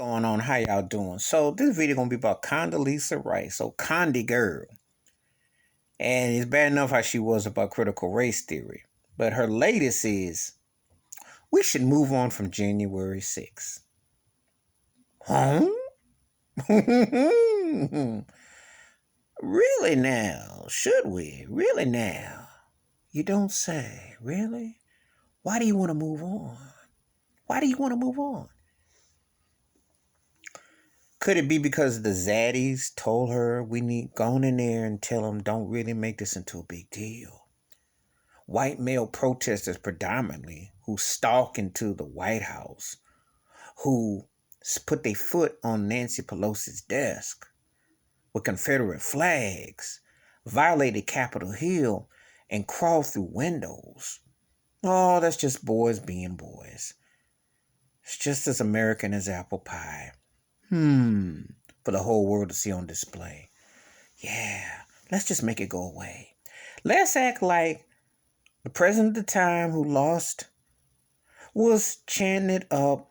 Going on? How y'all doing? So this video gonna be about Condoleezza Rice, so Condi girl, and it's bad enough how she was about critical race theory, but her latest is we should move on from January 6th. Huh? Really now? Should we? Really now? You don't say. Really? Why do you want to move on? Why do you want to move on? Could it be because the zaddies told her we need go in there and tell them don't really make this into a big deal? White male protesters predominantly who stalk into the White House, who put their foot on Nancy Pelosi's desk with Confederate flags, violated Capitol Hill, and crawled through windows. Oh, that's just boys being boys. It's just as American as apple pie. For the whole world to see on display. Yeah, let's just make it go away. Let's act like the president at the time who lost was chanting it up,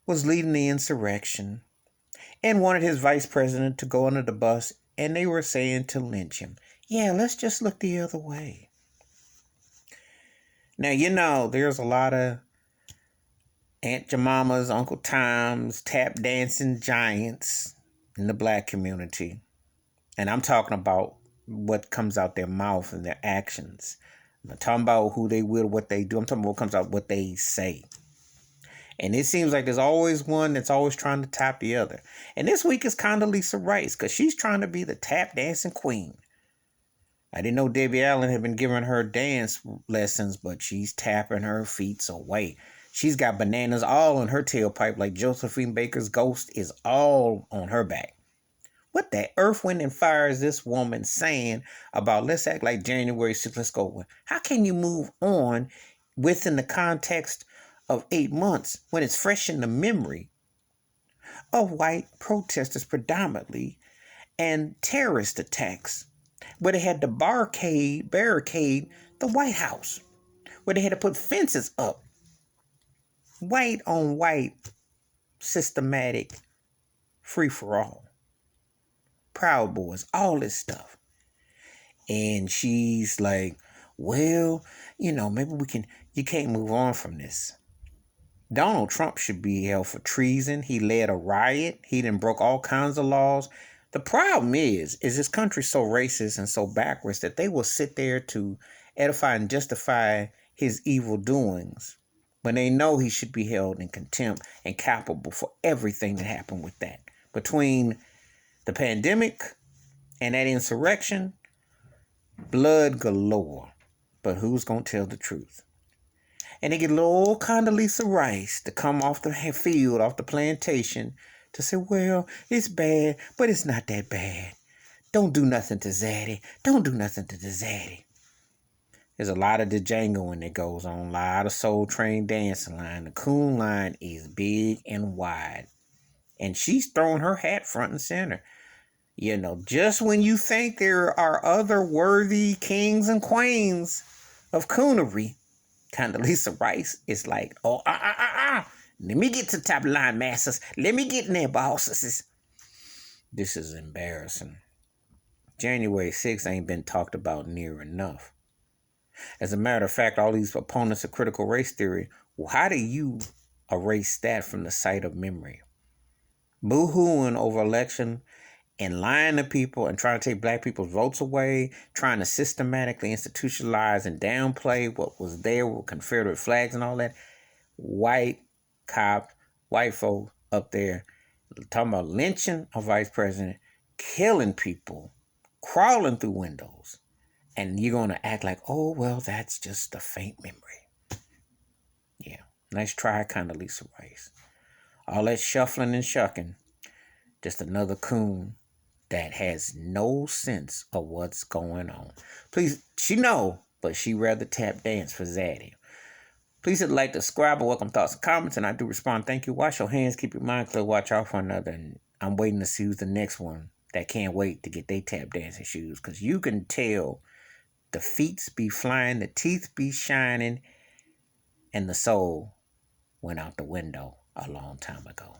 was leading the insurrection, and wanted his vice president to go under the bus, and they were saying to lynch him. Yeah, let's just look the other way. Now, there's a lot of Aunt Jemima's, Uncle Tom's, tap dancing giants in the black community. And I'm talking about what comes out their mouth and their actions. I'm not talking about who they will, what they do. I'm talking about what comes out, what they say. And it seems like there's always one that's always trying to top the other. And this week is Condoleezza Rice, because she's trying to be the tap dancing queen. I didn't know Debbie Allen had been giving her dance lessons, but she's tapping her feet, so wait. She's got bananas all on her tailpipe like Josephine Baker's ghost is all on her back. What the earth, wind, and fire is this woman saying about let's act like January 6th, let's go? How can you move on within the context of 8 months when it's fresh in the memory of white protesters predominantly and terrorist attacks where they had to barricade the White House, where they had to put fences up? White on white, systematic, free-for-all. Proud Boys, all this stuff. And she's like, well, maybe you can't move on from this. Donald Trump should be held for treason. He led a riot. He done broke all kinds of laws. The problem is this country so racist and so backwards that they will sit there to edify and justify his evil doings when they know he should be held in contempt and culpable for everything that happened with that. Between the pandemic and that insurrection, blood galore. But who's going to tell the truth? And they get little old Condoleezza Rice to come off the field, off the plantation, to say, well, it's bad, but it's not that bad. Don't do nothing to Zaddy. Don't do nothing to the Zaddy. There's a lot of Django that goes on, a lot of Soul Train dancing line. The coon line is big and wide. And she's throwing her hat front and center. Just when you think there are other worthy kings and queens of coonery, Condoleezza Rice is like, let me get to the top of the line, masses. Let me get in there, bosses. This is embarrassing. January 6th ain't been talked about near enough. As a matter of fact, all these opponents of critical race theory, well, how do you erase that from the sight of memory? Boo-hooing over election and lying to people and trying to take black people's votes away, trying to systematically institutionalize and downplay what was there with Confederate flags and all that. White folk up there talking about lynching a vice president, killing people, crawling through windows. And you're going to act like, oh, well, that's just a faint memory. Yeah, nice try, Condoleezza Rice. All that shuffling and shucking, just another coon that has no sense of what's going on. Please, she know, but she rather tap dance for Zaddy. Please hit like, subscribe, and welcome thoughts and comments, and I do respond. Thank you. Wash your hands, keep your mind clear, watch out for another, and I'm waiting to see who's the next one that can't wait to get their tap dancing shoes, because you can tell the feet be flying, the teeth be shining, and the soul went out the window a long time ago.